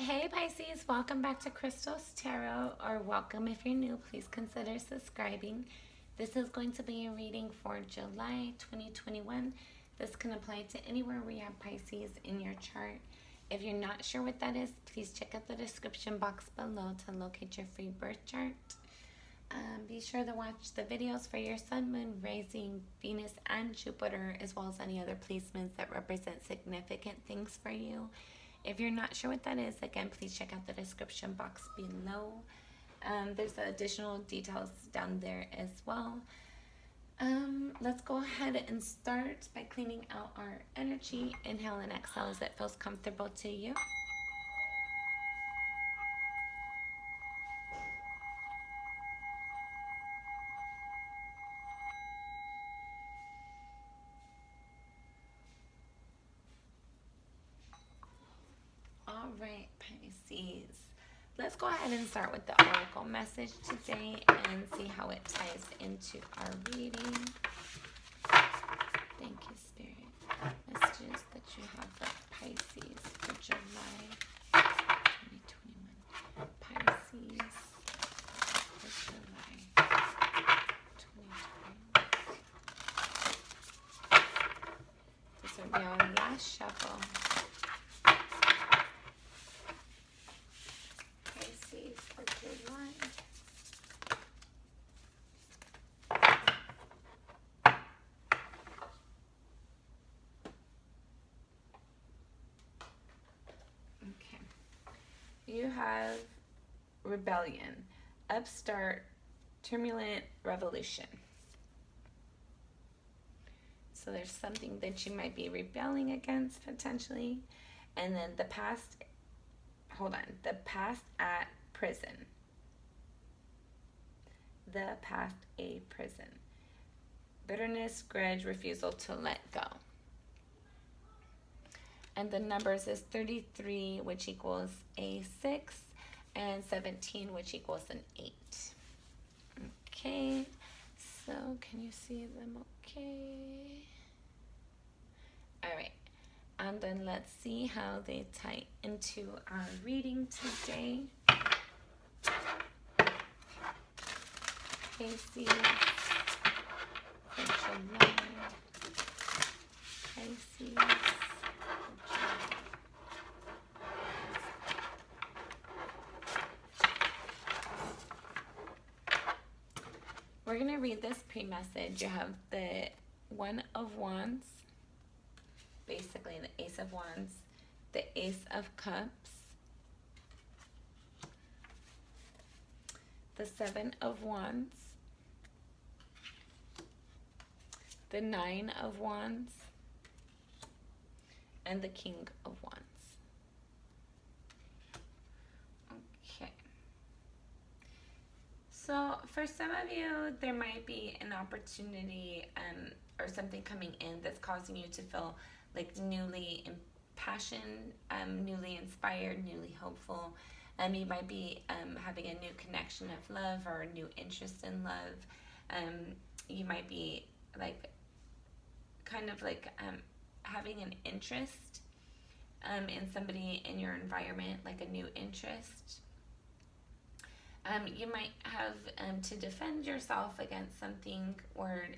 Hey Pisces, welcome back to Crystal's Tarot, or welcome if you're new. Please consider subscribing. This is going to be a reading for July 2021. This can apply to anywhere where you have Pisces in your chart. If you're not sure what that is, please check out the description box below to locate your free birth chart. Be sure to watch the videos for your sun, moon, rising, Venus, and Jupiter, as well as any other placements that represent significant things for you. If you're not sure what that is, again, please check out the description box below. There's additional details down there as well. Let's go ahead and start by cleaning out our energy. Inhale and exhale as it feels comfortable to you. All right, Pisces. Let's go ahead and start with the oracle message today and see how it ties into our reading. Thank you, Spirit. Messages that you have for Pisces for July 2021. Pisces for July 2021. This will be our last shuffle. You have rebellion, upstart, turbulent revolution. So there's something that you might be rebelling against potentially. And then the past at prison. The past a prison. Bitterness, grudge, refusal to let go. And the numbers is 33, which equals a 6, and 17, which equals an 8. Okay, so can you see them okay? All right, and then let's see how they tie into our reading today. Pisces, for July. Pisces. We're going to read this pre-message. You have the One of Wands, basically the Ace of Wands, the Ace of Cups, the Seven of Wands, the Nine of Wands, and the King of Wands. So for some of you, there might be an opportunity or something coming in that's causing you to feel like newly impassioned, newly inspired, newly hopeful. You might be having a new connection of love or a new interest in love. You might be having an interest in somebody in your environment, like a new interest. You might have to defend yourself against something, or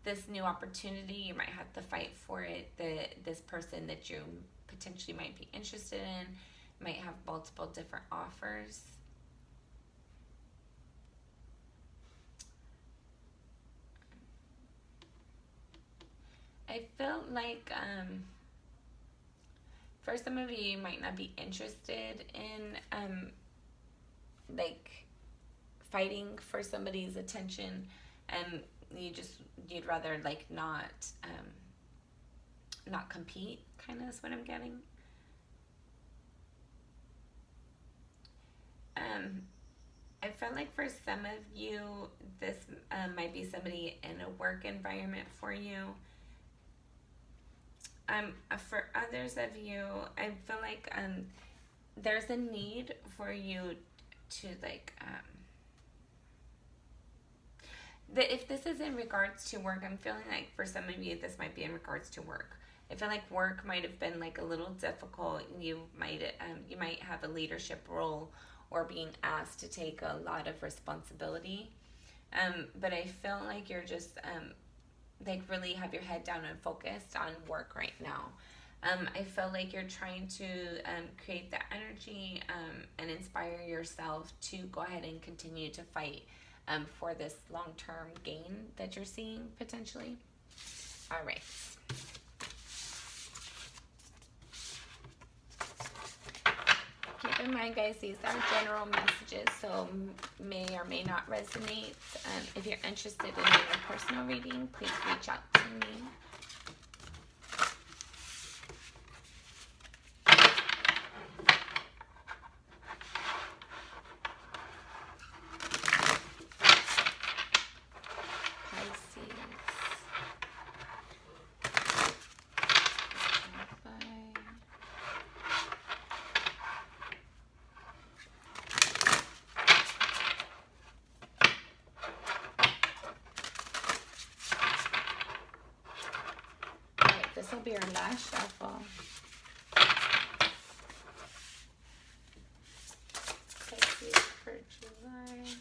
this new opportunity. You might have to fight for it. This person that you potentially might be interested in might have multiple different offers. I feel like for some of you, you might not be interested in fighting for somebody's attention, and you'd rather not compete, kind of is what I'm getting. I felt like for some of you, this might be somebody in a work environment for you. For others of you, I feel like there's a need for you to if this is in regards to work, I'm feeling like for some of you this might be in regards to work. I feel like work might have been like a little difficult. You might have a leadership role or being asked to take a lot of responsibility. But I feel like you're just like really have your head down and focused on work right now. I feel like you're trying to create the energy and inspire yourself to go ahead and continue to fight for this long-term gain that you're seeing potentially. All right. Keep in mind, guys, these are general messages, so may or may not resonate. If you're interested in a personal reading, please reach out to me. This will be our last shuffle. Pisces for July.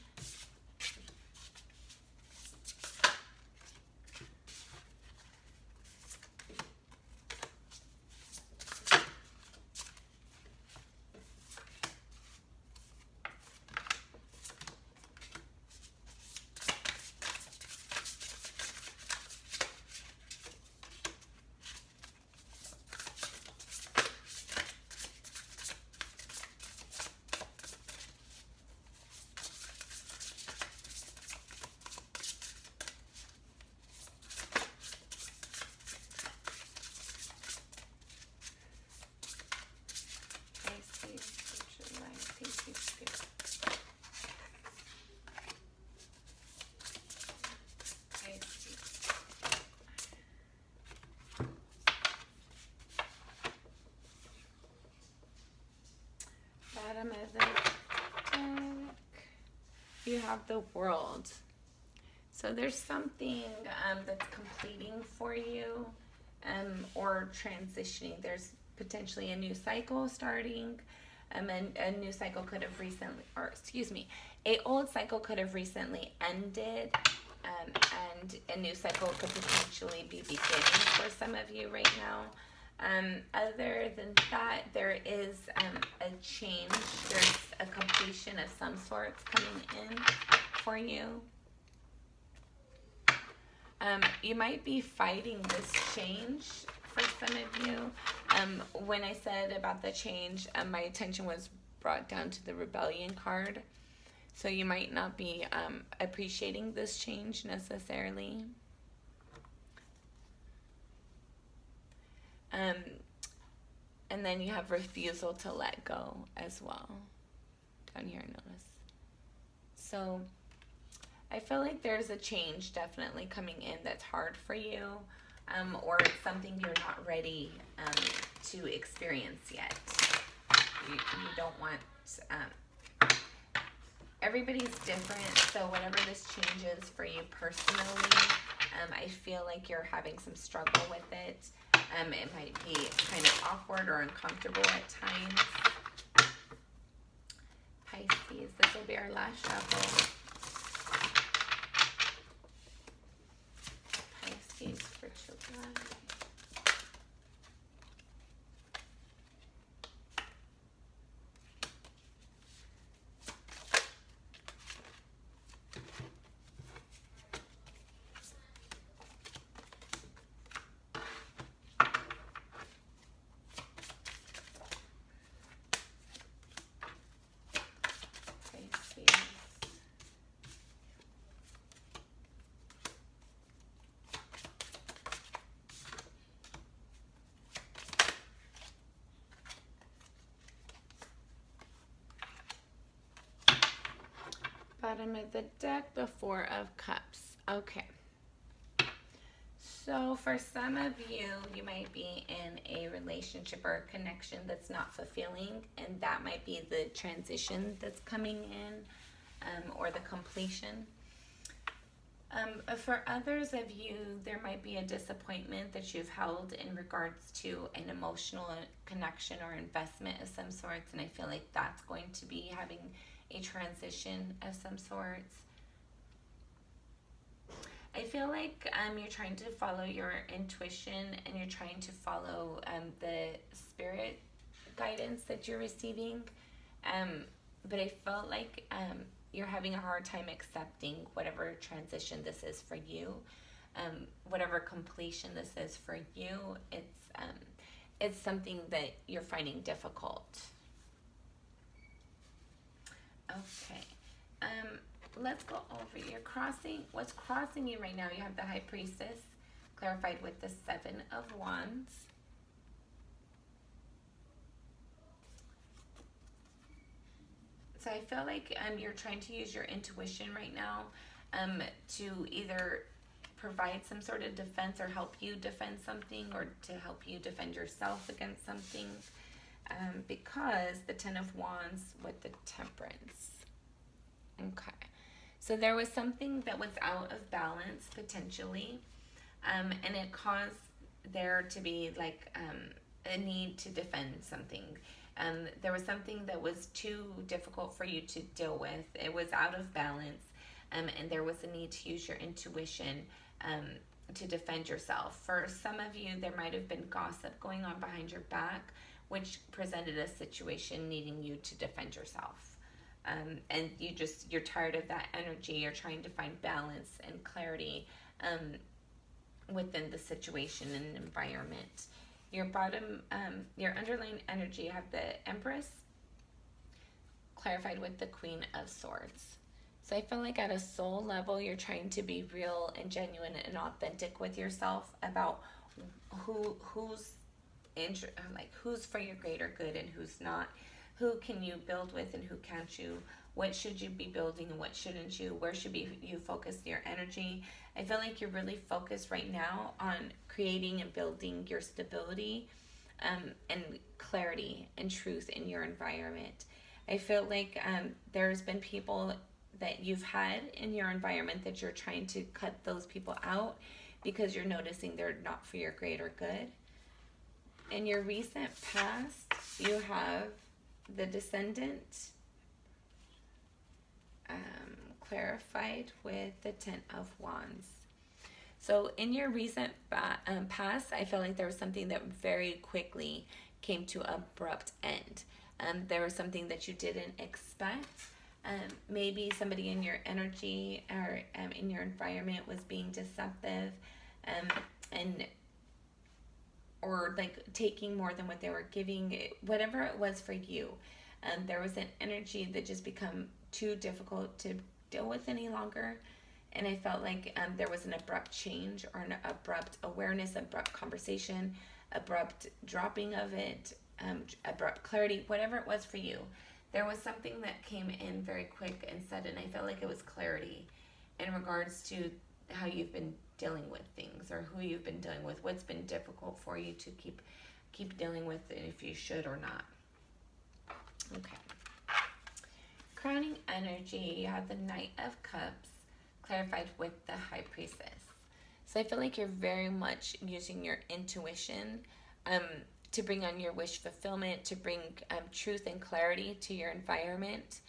Bottom of the deck, you have the World. So there's something that's completing for you or transitioning. There's potentially a new cycle starting. And a new cycle could have recently, or excuse me, a old cycle could have recently ended. And a new cycle could potentially be beginning for some of you right now. Other than that, there is a change. There's a completion of some sorts coming in for you. You might be fighting this change for some of you. When I said about the change, my attention was brought down to the Rebellion card. So you might not be appreciating this change necessarily. And then you have refusal to let go as well. Down here, notice. So I feel like there's a change definitely coming in that's hard for you, or it's something you're not ready to experience yet. You don't want... everybody's different, so whatever this change is for you personally, I feel like you're having some struggle with it. It might be kind of awkward or uncomfortable at times. Pisces, this will be our last shuffle. Pisces for July. Bottom of the deck, the Four of Cups. Okay. So for some of you, you might be in a relationship or a connection that's not fulfilling, and that might be the transition that's coming in, or the completion. For others of you, there might be a disappointment that you've held in regards to an emotional connection or investment of some sorts, and I feel like that's going to be having a transition of some sorts. I feel like you're trying to follow your intuition and you're trying to follow the spirit guidance that you're receiving, but I felt like you're having a hard time accepting whatever transition this is for you, whatever completion this is for you. It's something that you're finding difficult. Okay. Let's go over what's crossing you right now. You have the High Priestess clarified with the Seven of Wands. So I feel like you're trying to use your intuition right now to either provide some sort of defense or help you defend something, or to help you defend yourself against something, because the Ten of Wands with the Temperance. Okay. So there was something that was out of balance potentially, and it caused there to be like a need to defend something. There was something that was too difficult for you to deal with. It was out of balance, and there was a need to use your intuition to defend yourself. For some of you, there might have been gossip going on behind your back, which presented a situation needing you to defend yourself. And you're tired of that energy. You're trying to find balance and clarity within the situation and environment. Your bottom, your underlying energy, you have the Empress clarified with the Queen of Swords. So I feel like at a soul level, you're trying to be real and genuine and authentic with yourself about who's for your greater good and who's not. Who can you build with and who can't you? What should you be building and what shouldn't you? Where should you focus your energy? I feel like you're really focused right now on creating and building your stability and clarity and truth in your environment. I feel like there's been people that you've had in your environment that you're trying to cut those people out because you're noticing they're not for your greater good. In your recent past, you have the Descendant clarified with the Ten of Wands. So in your recent past, I feel like there was something that very quickly came to an abrupt end. There was something that you didn't expect. Maybe somebody in your energy or in your environment was being deceptive or like taking more than what they were giving, whatever it was for you. There was an energy that just become too difficult to deal with any longer. And I felt like there was an abrupt change or an abrupt awareness, abrupt conversation, abrupt dropping of it, abrupt clarity, whatever it was for you. There was something that came in very quick and sudden. I felt like it was clarity in regards to how you've been dealing with things or who you've been dealing with, what's been difficult for you to keep dealing with, if you should or not. Okay. Crowning energy, you have the Knight of Cups clarified with the High Priestess. So I feel like you're very much using your intuition to bring on your wish fulfillment, to bring truth and clarity to your environment.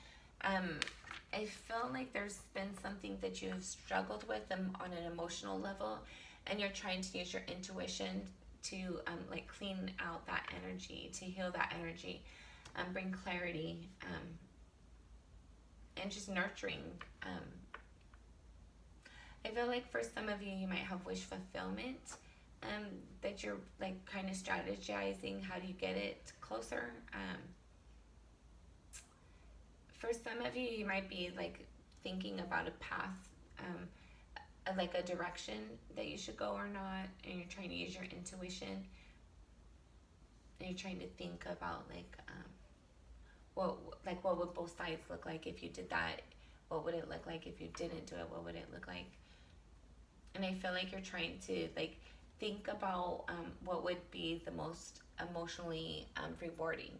I feel like there's been something that you've struggled with on an emotional level, and you're trying to use your intuition to like clean out that energy, to heal that energy, bring clarity, and just nurturing. I feel like for some of you, you might have wish fulfillment, that you're like kind of strategizing how do you get it closer. For some of you, you might be like thinking about a path, like a direction that you should go or not, and you're trying to use your intuition, and you're trying to think about what would both sides look like if you did that? What would it look like if you didn't do it? What would it look like? And I feel like you're trying to like think about what would be the most emotionally rewarding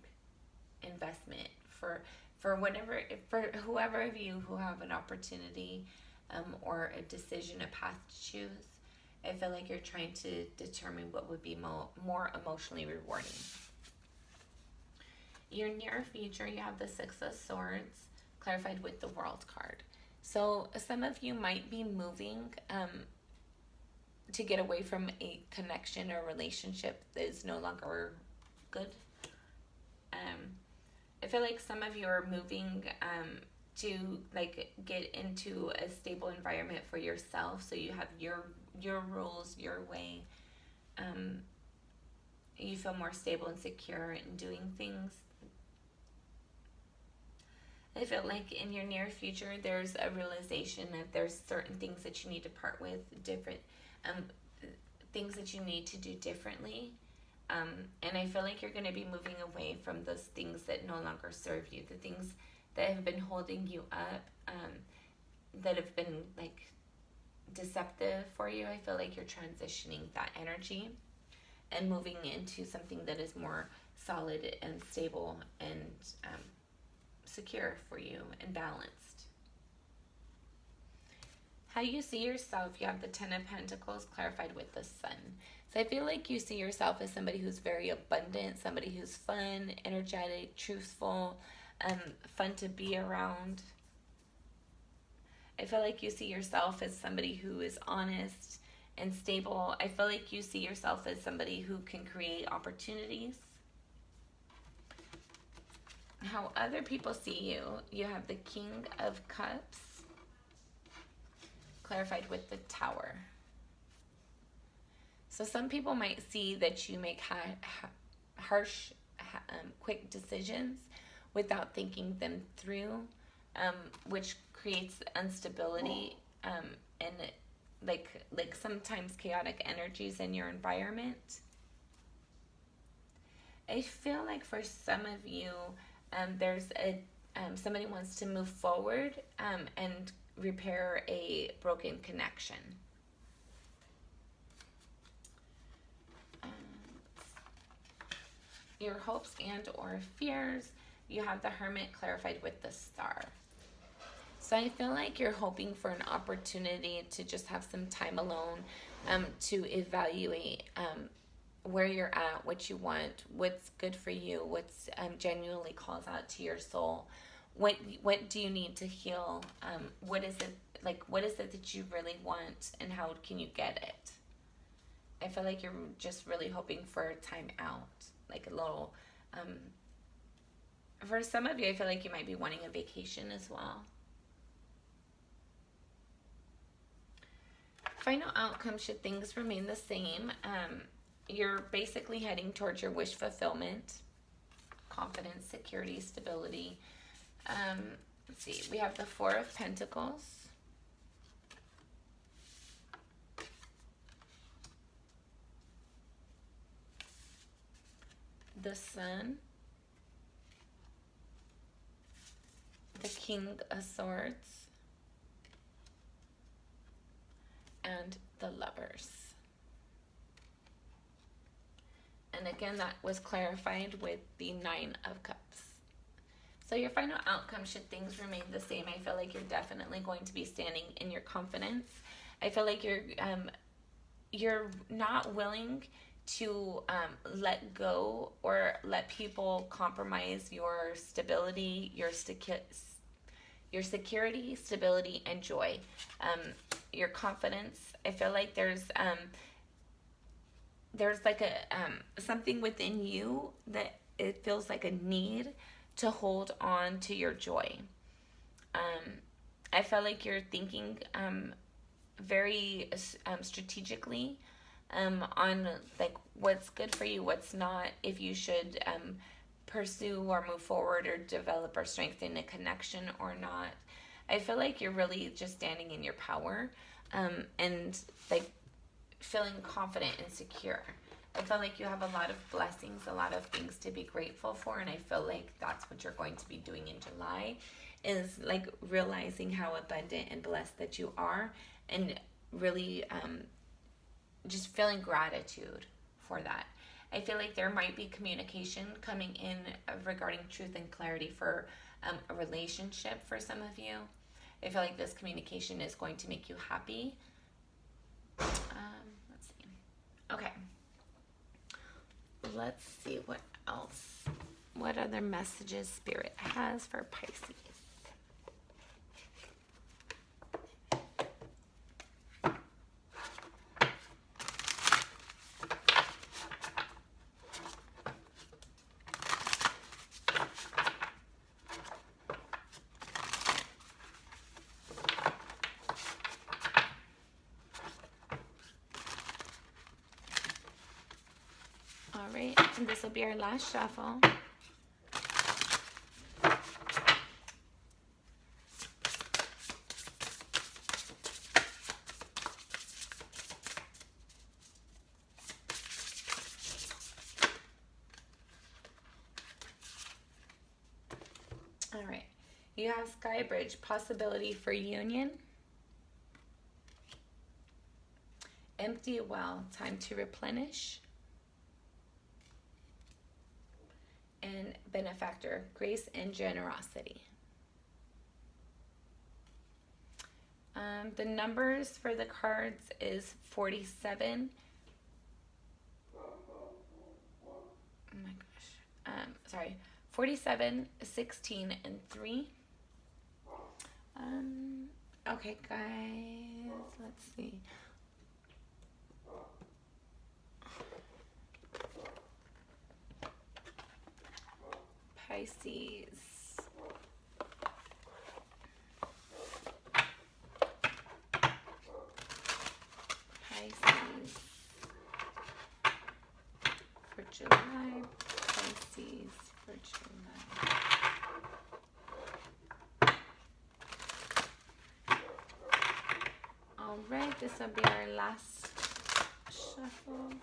investment for whoever of you who have an opportunity or a decision, a path to choose. I feel like you're trying to determine what would be more emotionally rewarding. Your near future, you have the Six of Swords clarified with the World card. So some of you might be moving to get away from a connection or relationship that is no longer good. I feel like some of you are moving to like get into a stable environment for yourself, so you have your rules, your way. You feel more stable and secure in doing things. I feel like in your near future there's a realization that there's certain things that you need to part with, different things that you need to do differently. And I feel like you're going to be moving away from those things that no longer serve you, the things that have been holding you up, that have been like deceptive for you. I feel like you're transitioning that energy and moving into something that is more solid and stable and secure for you and balanced. How you see yourself, you have the Ten of Pentacles clarified with the Sun. So I feel like you see yourself as somebody who's very abundant, somebody who's fun, energetic, truthful, fun to be around. I feel like you see yourself as somebody who is honest and stable. I feel like you see yourself as somebody who can create opportunities. How other people see you, you have the King of Cups clarified with the Tower. So some people might see that you make harsh, quick decisions without thinking them through, which creates instability and like sometimes chaotic energies in your environment. I feel like for some of you, there's somebody wants to move forward and repair a broken connection. Your hopes and or fears, you have the Hermit clarified with the Star. So I feel like you're hoping for an opportunity to just have some time alone to evaluate where you're at, what you want, what's good for you, what's genuinely calls out to your soul. What do you need to heal? What is it that you really want, and how can you get it? I feel like you're just really hoping for a time out, like a little, for some of you, I feel like you might be wanting a vacation as well. Final outcome, should things remain the same, you're basically heading towards your wish fulfillment, confidence, security, stability. Let's see, we have the Four of Pentacles, the Sun, the King of Swords, and the Lovers. And again, that was clarified with the Nine of Cups. So your final outcome, should things remain the same, I feel like you're definitely going to be standing in your confidence. I feel like you're not willing to let go or let people compromise your stability, your security, stability, and joy. Your confidence. I feel like there's like a something within you that it feels like a need to hold on to your joy. I feel like you're thinking very strategically on like what's good for you, what's not, if you should pursue or move forward or develop or strengthen a connection or not. I feel like you're really just standing in your power and like feeling confident and secure. I feel like you have a lot of blessings, a lot of things to be grateful for, and I feel like that's what you're going to be doing in July, is like realizing how abundant and blessed that you are, and really just feeling gratitude for that. I feel like there might be communication coming in regarding truth and clarity for a relationship for some of you. I feel like this communication is going to make you happy. Let's see. Okay. Let's see what else. What other messages Spirit has for Pisces? All right, and this will be our last shuffle. All right, you have Sky Bridge, possibility for union. Empty well, time to replenish. And benefactor, grace and generosity. The numbers for the cards is 47. Oh my gosh. Sorry. 47, 16, and 3. Okay, guys. Let's see. Pisces. Pisces. For July. Pisces for July. All right, this will be our last shuffle.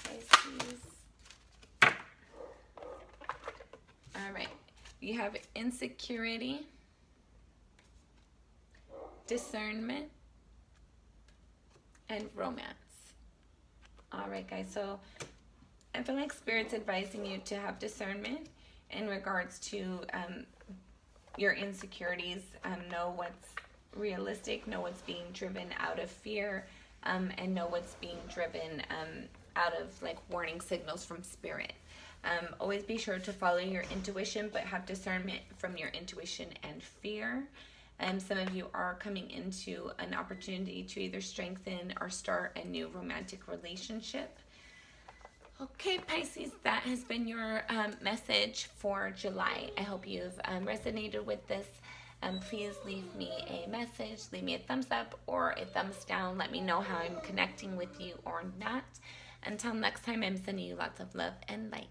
Pisces. All right, you have insecurity, discernment, and romance. All right, guys, so I feel like Spirit's advising you to have discernment in regards to your insecurities, know what's realistic, know what's being driven out of fear, and know what's being driven out of like warning signals from Spirit. Always be sure to follow your intuition, but have discernment from your intuition and fear. Some of you are coming into an opportunity to either strengthen or start a new romantic relationship. Okay, Pisces, that has been your message for July. I hope you've resonated with this. Please leave me a message, leave me a thumbs up or a thumbs down. Let me know how I'm connecting with you or not. Until next time, I'm sending you lots of love and light.